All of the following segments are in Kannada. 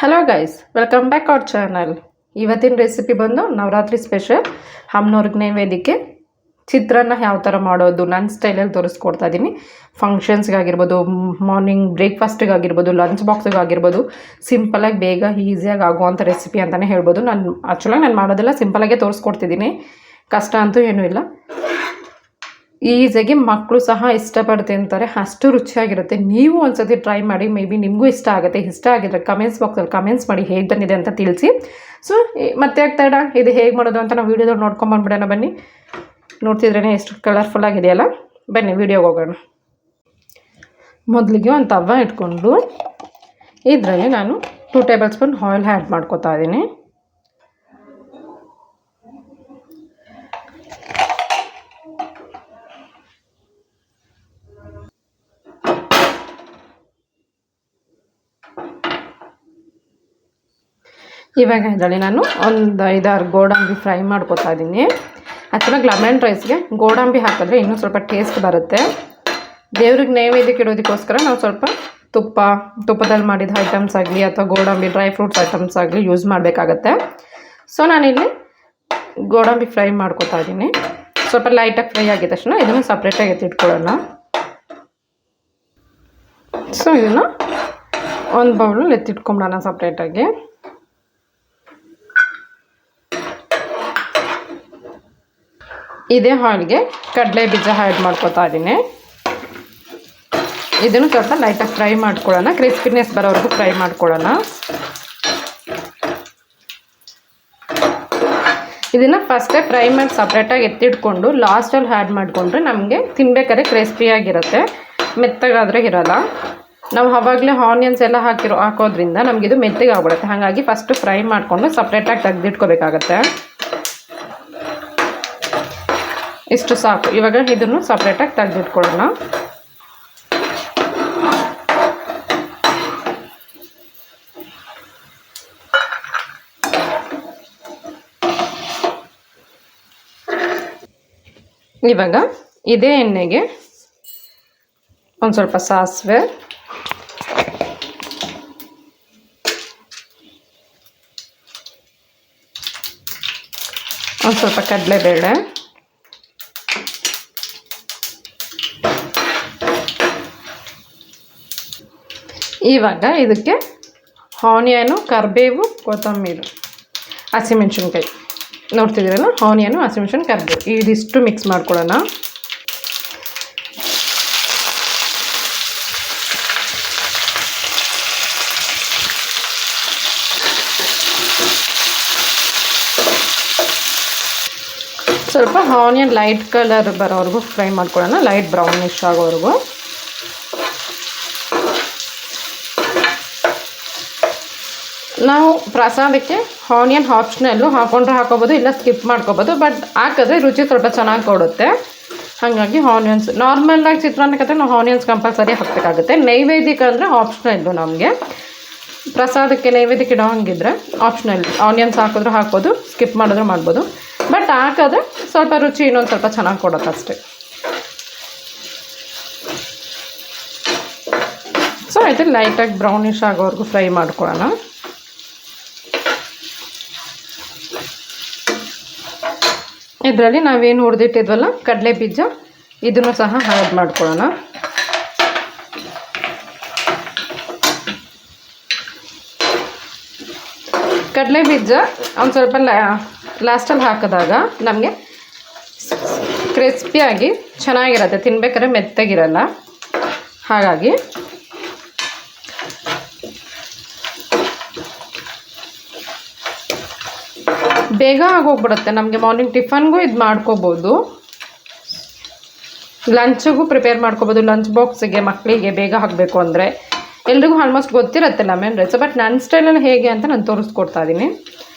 Hello guys, welcome back our channel. ಇವತ್ತಿನ ರೆಸಿಪಿ ಬಂದು ನವರಾತ್ರಿ ಸ್ಪೆಷಲ್ ಅಮ್ಮನವ್ರಿಗೆ ನೈವೇದ್ಯಕ್ಕೆ ಚಿತ್ರಾನ್ನ ಯಾವ ಥರ ಮಾಡೋದು ನನ್ನ ಸ್ಟೈಲಲ್ಲಿ ತೋರಿಸ್ಕೊಡ್ತಾ ಇದ್ದೀನಿ. ಫಂಕ್ಷನ್ಸ್ಗಾಗಿರ್ಬೋದು, ಮಾರ್ನಿಂಗ್ ಬ್ರೇಕ್ಫಾಸ್ಟಿಗಾಗಿರ್ಬೋದು, ಲಂಚ್ ಬಾಕ್ಸಿಗಾಗಿರ್ಬೋದು, ಸಿಂಪಲಾಗಿ ಬೇಗ ಈಸಿಯಾಗಿ ಆಗುವಂಥ ರೆಸಿಪಿ ಅಂತಲೇ ಹೇಳ್ಬೋದು. ನಾನು ಮಾಡೋದೆಲ್ಲ ಸಿಂಪಲಾಗೇ ತೋರಿಸ್ಕೊಡ್ತಿದ್ದೀನಿ, ಕಷ್ಟ ಅಂತೂ ಏನೂ ಇಲ್ಲ. ಈಸಿಯಾಗಿ ಮಕ್ಕಳು ಸಹ ಇಷ್ಟಪಟ್ಟು ತಿಂತಾರೆ, ಅಷ್ಟು ರುಚಿಯಾಗಿರುತ್ತೆ. ನೀವು ಒಂದ್ಸತಿ ಟ್ರೈ ಮಾಡಿ, ಮೇ ಬಿ ನಿಮಗೂ ಇಷ್ಟ ಆಗುತ್ತೆ. ಇಷ್ಟ ಆಗಿದ್ರೆ ಕಮೆಂಟ್ಸ್ ಬಾಕ್ಸಲ್ಲಿ ಕಮೆಂಟ್ಸ್ ಮಾಡಿ ಹೇಗೆ ಬಂದಿದೆ ಅಂತ ತಿಳಿಸಿ. ಸೊ ಮತ್ತೆ ಆಗ್ತಾಯಿಡ ಇದು ಹೇಗೆ ಮಾಡೋದು ಅಂತ ನಾವು ವೀಡಿಯೋದಲ್ಲಿ ನೋಡ್ಕೊಂಬಂದ್ಬಿಡೋಣ. ಬನ್ನಿ, ನೋಡ್ತಿದ್ರೇ ಎಷ್ಟು ಕಲರ್ಫುಲ್ ಆಗಿದೆಯಲ್ಲ. ಬನ್ನಿ ವೀಡಿಯೋಗೆ ಹೋಗೋಣ. ಮೊದಲಿಗೆ ಒಂದು ತವ ಇಟ್ಕೊಂಡು ಇದರಲ್ಲಿ ನಾನು 2 ಟೇಬಲ್ ಸ್ಪೂನ್ ಆಯಿಲ್ ಆ್ಯಡ್ ಮಾಡ್ಕೊತಾ ಇದ್ದೀನಿ. ಇವಾಗ ಇದರಲ್ಲಿ ನಾನು ಒಂದು 5-6 ಗೋಡಂಬಿ ಫ್ರೈ ಮಾಡ್ಕೊತಾ ಇದ್ದೀನಿ. ಆ್ಯಕ್ಚುಲಾಗಿ ಲೆಮನ್ ರೈಸ್ಗೆ ಗೋಡಂಬಿ ಹಾಕಿದ್ರೆ ಇನ್ನೂ ಸ್ವಲ್ಪ ಟೇಸ್ಟ್ ಬರುತ್ತೆ. ದೇವ್ರಿಗೆ ನೈವೇದ್ಯಕ್ಕೆ ಇಡೋದಕ್ಕೋಸ್ಕರ ನಾವು ಸ್ವಲ್ಪ ತುಪ್ಪದಲ್ಲಿ ಮಾಡಿದ ಐಟಮ್ಸ್ ಆಗಲಿ ಅಥವಾ ಗೋಡಂಬಿ ಡ್ರೈ ಫ್ರೂಟ್ಸ್ ಐಟಮ್ಸ್ ಆಗಲಿ ಯೂಸ್ ಮಾಡಬೇಕಾಗತ್ತೆ. ಸೊ ನಾನಿಲ್ಲಿ ಗೋಡಂಬಿ ಫ್ರೈ ಮಾಡ್ಕೊತಾ ಇದ್ದೀನಿ. ಸ್ವಲ್ಪ ಲೈಟಾಗಿ ಫ್ರೈ ಆಗಿದ ತಕ್ಷಣ ಇದನ್ನು ಸಪ್ರೇಟಾಗಿ ಎತ್ತಿಟ್ಕೊಳ್ಳೋಣ. ಸೊ ಇದನ್ನು ಒಂದು ಬೌಲಲ್ಲಿ ಎತ್ತಿಟ್ಕೊಂಬಿಡೋಣ ಸಪ್ರೇಟಾಗಿ. ಇದೇ ಆಯಿಲ್ಗೆ ಕಡಲೆ ಬೀಜ ಆ್ಯಡ್ ಮಾಡ್ಕೊತಾ ಇದ್ದೀನಿ. ಇದನ್ನು ಸ್ವಲ್ಪ ಲೈಟಾಗಿ ಫ್ರೈ ಮಾಡ್ಕೊಳ್ಳೋಣ, ಕ್ರಿಸ್ಪಿನೆಸ್ ಬರೋವರೆಗೂ ಫ್ರೈ ಮಾಡ್ಕೊಳ್ಳೋಣ. ಇದನ್ನು ಫಸ್ಟೇ ಫ್ರೈ ಮಾಡಿ ಸಪ್ರೇಟಾಗಿ ಎತ್ತಿಟ್ಕೊಂಡು ಲಾಸ್ಟಲ್ಲಿ ಆ್ಯಡ್ ಮಾಡಿಕೊಂಡ್ರೆ ನಮಗೆ ತಿನ್ಬೇಕಾದ್ರೆ ಕ್ರಿಸ್ಪಿಯಾಗಿರುತ್ತೆ, ಮೆತ್ತಗಾದರೆ ಇರೋಲ್ಲ. ನಾವು ಆವಾಗಲೇ ಆನಿಯನ್ಸ್ ಎಲ್ಲ ಹಾಕೋದ್ರಿಂದ ನಮಗಿದು ಮೆತ್ತಗೆ ಆಗ್ಬಿಡುತ್ತೆ. ಹಾಗಾಗಿ ಫಸ್ಟು ಫ್ರೈ ಮಾಡಿಕೊಂಡು ಸಪ್ರೇಟಾಗಿ ತೆಗೆದಿಟ್ಕೋಬೇಕಾಗತ್ತೆ. ಇಷ್ಟು ಸಾಕು. ಇವಾಗ ಇದನ್ನು ಸಪ್ರೇಟಾಗಿ ತೆಗೆದಿಟ್ಕೊಳ್ಳೋಣ. ಇವಾಗ ಇದೇ ಎಣ್ಣೆಗೆ ಒಂದು ಸ್ವಲ್ಪ ಸಾಸಿವೆ, ಒಂದು ಸ್ವಲ್ಪ ಕಡಲೆಬೇಳೆ, ಇವಾಗ ಇದಕ್ಕೆ ಆನಿಯನು, ಕರಿಬೇವು, ಕೊತ್ತಂಬರಿ, ಹಸಿಮೆಣ್ಸಿನ್ಕಾಯಿ ನೋಡ್ತಿದ್ದೀರಲ್ಲ, ಆನಿಯನು, ಹಸಿಮೆಣ್ಸಿನ್ಕಾಯಿ, ಕರಿಬೇವು ಇದಿಷ್ಟು ಮಿಕ್ಸ್ ಮಾಡ್ಕೊಳ್ಳೋಣ. ಸ್ವಲ್ಪ ಆನಿಯನ್ ಲೈಟ್ ಕಲರ್ ಬರೋವರೆಗೂ ಫ್ರೈ ಮಾಡ್ಕೊಳ್ಳೋಣ, ಲೈಟ್ ಬ್ರೌನಿಶ್ ಆಗೋವರೆಗೂ. ನಾವು ಪ್ರಸಾದಕ್ಕೆ ಆನಿಯನ್ ಆಪ್ಷನಲ್ಲು ಹಾಕೊಂಡ್ರೆ ಹಾಕೋಬೋದು, ಇಲ್ಲ ಸ್ಕಿಪ್ ಮಾಡ್ಕೋಬೋದು. ಬಟ್ ಹಾಕಿದ್ರೆ ರುಚಿ ಸ್ವಲ್ಪ ಚೆನ್ನಾಗಿ ಕೊಡುತ್ತೆ. ಹಾಗಾಗಿ ಆನಿಯನ್ಸ್ ನಾರ್ಮಲಾಗಿ ಚಿತ್ರಾನ್ನಕ್ಕೆ ನಾವು ಆನಿಯನ್ಸ್ ಕಂಪಲ್ಸರಿ ಹಾಕಬೇಕಾಗುತ್ತೆ. ನೈವೇದ್ಯಕ್ಕೆ ಅಂದರೆ ಆಪ್ಷನಲ್ಲು. ನಮಗೆ ಪ್ರಸಾದಕ್ಕೆ ನೈವೇದ್ಯಕ್ಕೆ ಇಡೋ ಹಂಗಿದ್ರೆ ಆಪ್ಷನಲ್, ಆನಿಯನ್ಸ್ ಹಾಕಿದ್ರೂ ಹಾಕ್ಬೋದು, ಸ್ಕಿಪ್ ಮಾಡಿದ್ರೂ ಮಾಡ್ಬೋದು. ಬಟ್ ಹಾಕಿದ್ರೆ ಸ್ವಲ್ಪ ರುಚಿ ಇನ್ನೊಂದು ಸ್ವಲ್ಪ ಚೆನ್ನಾಗಿ ಕೊಡುತ್ತೆ ಅಷ್ಟೇ. ಸೊ ಇದು ಲೈಟಾಗಿ ಬ್ರೌನಿಶ್ ಆಗೋವರೆಗೂ ಫ್ರೈ ಮಾಡ್ಕೊಳ್ಳೋಣ. ಇದರಲ್ಲಿ ನಾವೇನು ಹುರಿದಿಟ್ಟಿದ್ವಲ್ಲ ಕಡಲೆ ಬೀಜ, ಇದನ್ನು ಸಹ ಆ್ಯಡ್ ಮಾಡ್ಕೊಳ್ಳೋಣ. ಕಡಲೆ ಬೀಜ ಒಂದು ಸ್ವಲ್ಪ ಲಾಸ್ಟಲ್ಲಿ ಹಾಕಿದಾಗ ನಮಗೆ ಕ್ರಿಸ್ಪಿಯಾಗಿ ಚೆನ್ನಾಗಿರುತ್ತೆ, ತಿನ್ಬೇಕಾದ್ರೆ ಮೆತ್ತಗಿರಲ್ಲ. ಹಾಗಾಗಿ ಬೇಗ ಆಗೋಗ್ಬಿಡುತ್ತೆ. ನಮಗೆ ಮಾರ್ನಿಂಗ್ ಟಿಫನ್ಗೂ ಇದು ಮಾಡ್ಕೋಬೋದು, ಲಂಚಿಗೂ ಪ್ರಿಪೇರ್ ಮಾಡ್ಕೋಬೋದು. ಲಂಚ್ ಬಾಕ್ಸಿಗೆ ಮಕ್ಕಳಿಗೆ ಬೇಗ ಹಾಕಬೇಕು ಅಂದರೆ ಎಲ್ರಿಗೂ ಆಲ್ಮೋಸ್ಟ್ ಗೊತ್ತಿರುತ್ತೆ ಲೆಮನ್ ರೈಸ್. ಬಟ್ ನನ್ನ ಸ್ಟೈಲಲ್ಲಿ ಹೇಗೆ ಅಂತ ನಾನು ತೋರಿಸ್ಕೊಡ್ತಾ ಇದ್ದೀನಿ.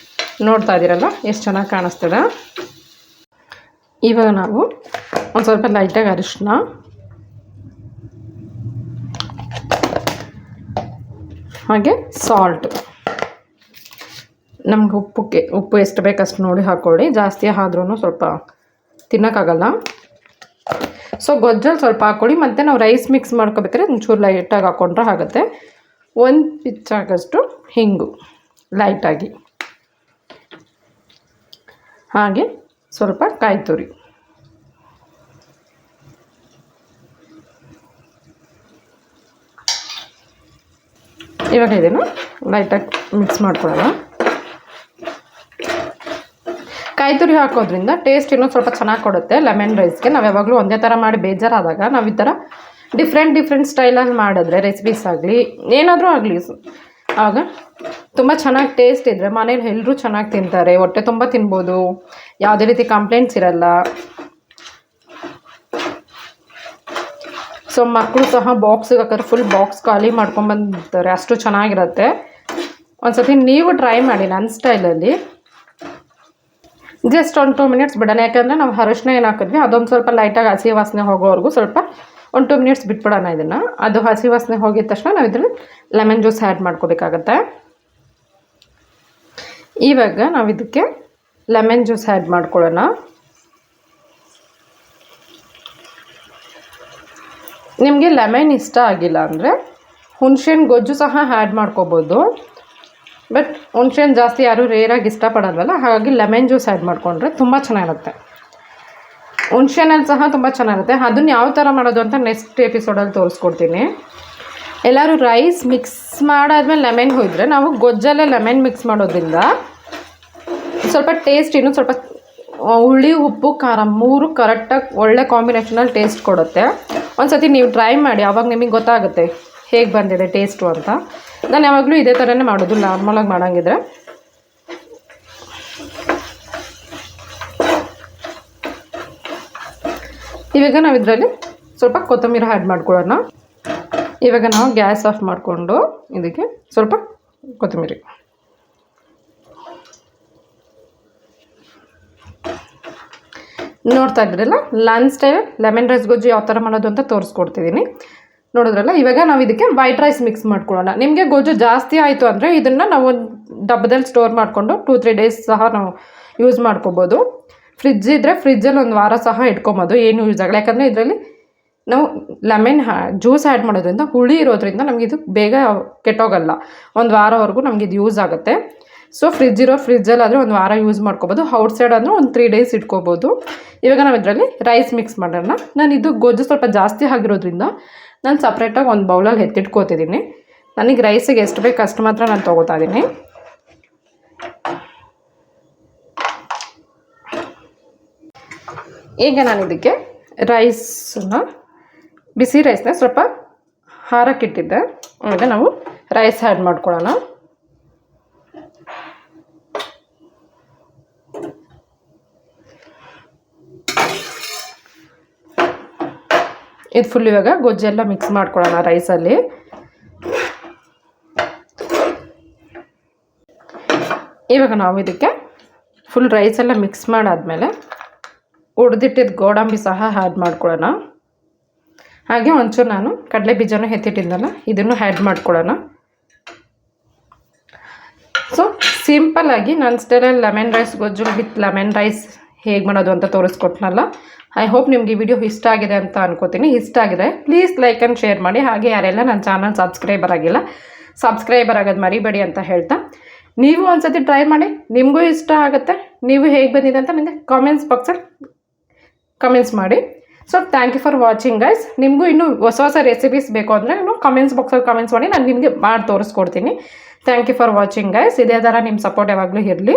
ನೋಡ್ತಾ ಇದ್ದೀರಲ್ಲ ಎಷ್ಟು ಚೆನ್ನಾಗಿ ಕಾಣಿಸ್ತದೆ. ಇವಾಗ ನಾವು ಒಂದು ಸ್ವಲ್ಪ ಲೈಟಾಗಿ ಅರಿಶಿನ, ಹಾಗೆ ಸಾಲ್ಟ್, ನಮ್ಗೆ ಉಪ್ಪು ಎಷ್ಟು ಬೇಕಷ್ಟು ನೋಡಿ ಹಾಕ್ಕೊಳ್ಳಿ. ಜಾಸ್ತಿ ಆದ್ರೂ ಸ್ವಲ್ಪ ತಿನ್ನೋಕ್ಕಾಗಲ್ಲ. ಸೊ ಗೊಜ್ಜಲ್ಲಿ ಸ್ವಲ್ಪ ಹಾಕ್ಕೊಳ್ಳಿ. ಮತ್ತು ನಾವು ರೈಸ್ ಮಿಕ್ಸ್ ಮಾಡ್ಕೋಬೇಕಾದ್ರೆ ಒಂಚೂರು ಲೈಟಾಗಿ ಹಾಕ್ಕೊಂಡ್ರೆ ಆಗುತ್ತೆ. 1 ಪಿಂಚ್ ಆಗೋಷ್ಟು ಹಿಂಗು ಲೈಟಾಗಿ, ಹಾಗೆ ಸ್ವಲ್ಪ ಕಾಯಿ ತುರಿ. ಇವಾಗ ಇದನ್ನು ಲೈಟಾಗಿ ಮಿಕ್ಸ್ ಮಾಡ್ಕೊಳ್ಳೋಣ. ಕಾಯಿ ತುರಿ ಹಾಕೋದ್ರಿಂದ ಟೇಸ್ಟ್ ಇನ್ನೂ ಸ್ವಲ್ಪ ಚೆನ್ನಾಗಿ ಕೊಡುತ್ತೆ ಲೆಮನ್ ರೈಸ್ಗೆ. ನಾವು ಯಾವಾಗಲೂ ಒಂದೇ ಥರ ಮಾಡಿ ಬೇಜಾರಾದಾಗ ನಾವು ಈ ಥರ ಡಿಫ್ರೆಂಟ್ ಸ್ಟೈಲಲ್ಲಿ ಮಾಡಿದ್ರೆ ರೆಸಿಪೀಸ್ ಆಗಲಿ ಏನಾದರೂ ಆಗಲಿ ಆಗ ತುಂಬ ಚೆನ್ನಾಗಿ ಟೇಸ್ಟ್ ಇದ್ದರೆ ಮನೇಲಿ ಎಲ್ಲರೂ ಚೆನ್ನಾಗಿ ತಿಂತಾರೆ, ಹೊಟ್ಟೆ ತುಂಬ ತಿನ್ಬೋದು, ಯಾವುದೇ ರೀತಿ ಕಂಪ್ಲೇಂಟ್ಸ್ ಇರಲ್ಲ. ಸೊ ಮಕ್ಕಳು ಸಹ ಬಾಕ್ಸಿಗೆ ಹಾಕಿದ್ರೆ ಫುಲ್ ಬಾಕ್ಸ್ ಖಾಲಿ ಮಾಡ್ಕೊಂಬಂದಿರ್ತಾರೆ, ಅಷ್ಟು ಚೆನ್ನಾಗಿರುತ್ತೆ. ಒಂದು ಸತಿ ನೀವು ಟ್ರೈ ಮಾಡಿ ನನ್ನ ಸ್ಟೈಲಲ್ಲಿ. ಜಸ್ಟ್ ಒಂದು 2 ಮಿನಿಟ್ಸ್ ಬಿಡೋಣ, ಯಾಕಂದರೆ ನಾವು ಅರಶಿನ ಏನು ಹಾಕಿದ್ವಿ ಅದೊಂದು ಸ್ವಲ್ಪ ಲೈಟಾಗಿ ಹಸಿ ವಾಸನೆ ಹೋಗೋವರೆಗೂ ಸ್ವಲ್ಪ ಒಂದು 2 ಮಿನಿಟ್ಸ್ ಬಿಟ್ಬಿಡೋಣ ಇದನ್ನು. ಅದು ಹಸಿ ವಾಸನೆ ಹೋಗಿದ ತಕ್ಷಣ ನಾವು ಇದರಲ್ಲಿ ಲೆಮನ್ ಜ್ಯೂಸ್ ಆ್ಯಡ್ ಮಾಡ್ಕೋಬೇಕಾಗತ್ತೆ. ಇವಾಗ ನಾವು ಇದಕ್ಕೆ ಲೆಮನ್ ಜ್ಯೂಸ್ ಆ್ಯಡ್ ಮಾಡ್ಕೊಳ್ಳೋಣ. ನಿಮಗೆ ಲೆಮನ್ ಇಷ್ಟ ಆಗಿಲ್ಲ ಅಂದರೆ ಹುಣಸೆಹಣ್ಣು ಗೊಜ್ಜು ಸಹ ಆ್ಯಡ್ ಮಾಡ್ಕೋಬೋದು. ಬಟ್ ಹುಣಸೆಹಣ್ಣು ಜಾಸ್ತಿ ಯಾರೂ ರೇರಾಗಿ ಇಷ್ಟಪಡೋಲ್ವಲ್ಲ, ಹಾಗಾಗಿ ಲೆಮನ್ ಜ್ಯೂಸ್ ಆ್ಯಡ್ ಮಾಡಿಕೊಂಡ್ರೆ ತುಂಬ ಚೆನ್ನಾಗಿರುತ್ತೆ. ಹುಣಸೆಹಣ್ಣಲ್ಲಿ ಸಹ ತುಂಬ ಚೆನ್ನಾಗಿರುತ್ತೆ. ಅದನ್ನು ಯಾವ ಥರ ಮಾಡೋದು ಅಂತ ನೆಕ್ಸ್ಟ್ ಎಪಿಸೋಡಲ್ಲಿ ತೋರಿಸ್ಕೊಡ್ತೀನಿ. ಎಲ್ಲರೂ ರೈಸ್ ಮಿಕ್ಸ್ ಮಾಡಾದ್ಮೇಲೆ ಲೆಮನ್ ಹೋಯಿದ್ರೆ ನಾವು ಗೊಜ್ಜಲ್ಲೇ ಲೆಮನ್ ಮಿಕ್ಸ್ ಮಾಡೋದ್ರಿಂದ ಸ್ವಲ್ಪ ಟೇಸ್ಟ್ ಇನ್ನೂ ಸ್ವಲ್ಪ ಹುಳಿ ಉಪ್ಪು ಖಾರ 3 ಕರೆಕ್ಟಾಗಿ ಒಳ್ಳೆ ಕಾಂಬಿನೇಷನಲ್ಲಿ ಟೇಸ್ಟ್ ಕೊಡುತ್ತೆ. ಒಂದು ಸತಿ ನೀವು ಟ್ರೈ ಮಾಡಿ, ಆವಾಗ ನಿಮಗೆ ಗೊತ್ತಾಗುತ್ತೆ ಹೇಗೆ ಬಂದಿದೆ ಟೇಸ್ಟು ಅಂತ. ನಾನು ಯಾವಾಗಲೂ ಇದೇ ಥರನೇ ಮಾಡೋದು, ನಾರ್ಮಲಾಗಿ ಮಾಡೋಂಗಿದ್ರೆ. ಇವಾಗ ನಾವು ಇದರಲ್ಲಿ ಸ್ವಲ್ಪ ಕೊತ್ತಂಬರಿ ಆ್ಯಡ್ ಮಾಡ್ಕೊಳ್ಳೋಣ. ಇವಾಗ ನಾವು ಗ್ಯಾಸ್ ಆಫ್ ಮಾಡಿಕೊಂಡು ಇದಕ್ಕೆ ಸ್ವಲ್ಪ ಕೊತ್ತಂಬರಿ, ನೋಡ್ತಾ ಇದ್ರಲ್ಲ ಲಂಚ್ ಟೈಮ್ ಲೆಮನ್ ರೈಸ್ ಗೊಜ್ಜು ಯಾವ ಥರ ಮಾಡೋದು ಅಂತ ತೋರಿಸ್ಕೊಡ್ತಿದ್ದೀನಿ, ನೋಡಿದ್ರಲ್ಲ. ಇವಾಗ ನಾವು ಇದಕ್ಕೆ ವೈಟ್ ರೈಸ್ ಮಿಕ್ಸ್ ಮಾಡ್ಕೊಳ್ಳೋಣ. ನಿಮಗೆ ಗೊಜ್ಜು ಜಾಸ್ತಿ ಆಯಿತು ಅಂದರೆ ಇದನ್ನು ನಾವು ಒಂದು ಡಬ್ಬದಲ್ಲಿ ಸ್ಟೋರ್ ಮಾಡಿಕೊಂಡು 2-3 ಡೇಸ್ ಸಹ ನಾವು ಯೂಸ್ ಮಾಡ್ಕೋಬೋದು. ಫ್ರಿಜ್ ಇದ್ದರೆ ಫ್ರಿಜ್ಜಲ್ಲಿ ಒಂದು ವಾರ ಸಹ ಇಟ್ಕೊಬೋದು, ಏನು ಯೂಸ್ ಆಗಲ್ಲ. ಯಾಕಂದರೆ ಇದರಲ್ಲಿ ನಾವು ಲೆಮನ್ ಜ್ಯೂಸ್ ಆ್ಯಡ್ ಮಾಡೋದ್ರಿಂದ ಹುಳಿ ಇರೋದ್ರಿಂದ ನಮಗಿದು ಬೇಗ ಕೆಟ್ಟೋಗಲ್ಲ, ಒಂದು ವಾರವರೆಗೂ ನಮಗಿದು ಯೂಸ್ ಆಗುತ್ತೆ. ಸೊ ಫ್ರಿಜ್ಜಲ್ಲಾದರೆ ಒಂದು ವಾರ ಯೂಸ್ ಮಾಡ್ಕೋಬೋದು, ಔಟ್ಸೈಡ್ ಅಂದರೆ ಒಂದು 3 ಡೇಸ್ ಇಟ್ಕೋಬೋದು. ಇವಾಗ ನಾವು ಇದರಲ್ಲಿ ರೈಸ್ ಮಿಕ್ಸ್ ಮಾಡೋಣ. ನಾನು ಇದು ಗೊಜ್ಜು ಸ್ವಲ್ಪ ಜಾಸ್ತಿ ಆಗಿರೋದ್ರಿಂದ ನಾನು ಸಪ್ರೇಟಾಗಿ ಒಂದು ಬೌಲಲ್ಲಿ ಎತ್ತಿಟ್ಕೋತಿದ್ದೀನಿ. ನನಗೆ ರೈಸಿಗೆ ಎಷ್ಟು ಬೇಕು ಅಷ್ಟು ಮಾತ್ರ ನಾನು ತೊಗೋತಾ ಇದ್ದೀನಿ. ಈಗ ನಾನು ಇದಕ್ಕೆ ರೈಸನ್ನ ಬಿಸಿ ರೈಸ್ನ ಸ್ವಲ್ಪ ಹಾರಕ್ಕಿಟ್ಟಿದ್ದೆ. ಆಮೇಲೆ ನಾವು ರೈಸ್ ಆ್ಯಡ್ ಮಾಡ್ಕೊಳ್ಳೋಣ. ಇದು ಫುಲ್ ಇವಾಗ ಗೊಜ್ಜೆಲ್ಲ ಮಿಕ್ಸ್ ಮಾಡ್ಕೊಳ್ಳೋಣ ರೈಸಲ್ಲಿ. ಇವಾಗ ನಾವು ಇದಕ್ಕೆ ಫುಲ್ ರೈಸೆಲ್ಲ ಮಿಕ್ಸ್ ಮಾಡಾದಮೇಲೆ ಹುರಿದಿಟ್ಟಿದ್ದ ಗೋಡಂಬಿ ಸಹ ಆ್ಯಡ್ ಮಾಡ್ಕೊಳ್ಳೋಣ. ಹಾಗೆ ಒಂಚೂರು ನಾನು ಕಡಲೆ ಬೀಜನೂ ಎತ್ತಿಟ್ಟಿದ್ದಲ್ಲ ಇದನ್ನು ಆ್ಯಡ್ ಮಾಡ್ಕೊಳ್ಳೋಣ. ಸೊ ಸಿಂಪಲ್ಲಾಗಿ ನನ್ನ ಸ್ಟೈಲಲ್ಲಿ ಲೆಮನ್ ರೈಸ್ ಗೊಜ್ಜು ವಿತ್ ಲೆಮನ್ ರೈಸ್ ಹೇಗೆ ಮಾಡೋದು ಅಂತ ತೋರಿಸ್ಕೊಟ್ನಲ್ಲ. ಐ ಹೋಪ್ ನಿಮಗೆ ಈ ವಿಡಿಯೋ ಇಷ್ಟ ಆಗಿದೆ ಅಂತ ಅನ್ಕೋತೀನಿ. ಇಷ್ಟ ಆಗಿದೆ ಪ್ಲೀಸ್ ಲೈಕ್ ಆ್ಯಂಡ್ ಶೇರ್ ಮಾಡಿ. ಹಾಗೆ ಯಾರೆಲ್ಲ ನನ್ನ ಚಾನಲ್ ಸಬ್ಸ್ಕ್ರೈಬರ್ ಆಗೋದು ಮರಿಬೇಡಿ ಅಂತ ಹೇಳ್ತಾ, ನೀವು ಒಂದು ಸತಿ ಟ್ರೈ ಮಾಡಿ, ನಿಮಗೂ ಇಷ್ಟ ಆಗುತ್ತೆ. ನೀವು ಹೇಗೆ ಬಂದಿದೆ ಅಂತ ನನಗೆ ಕಾಮೆಂಟ್ಸ್ ಬಾಕ್ಸಲ್ಲಿ ಕಮೆಂಟ್ಸ್ ಮಾಡಿ. So thank you for watching guys. ನಿಮಗೂ ಇನ್ನೂ ಹೊಸ ರೆಸಿಪೀಸ್ ಬೇಕು ಅಂದರೆ ನೀವು ಕಾಮೆಂಟ್ಸ್ ಬಾಕ್ಸಲ್ಲಿ ಕಮೆಂಟ್ಸ್ ಮಾಡಿ, ನಾನು ನಿಮಗೆ ಮಾಡಿ ತೋರಿಸ್ಕೊಡ್ತೀನಿ. Thank you for watching guys. ಇದೇ ಥರ ನಿಮ್ಮ ಸಪೋರ್ಟ್ ಯಾವಾಗಲೂ ಇರಲಿ.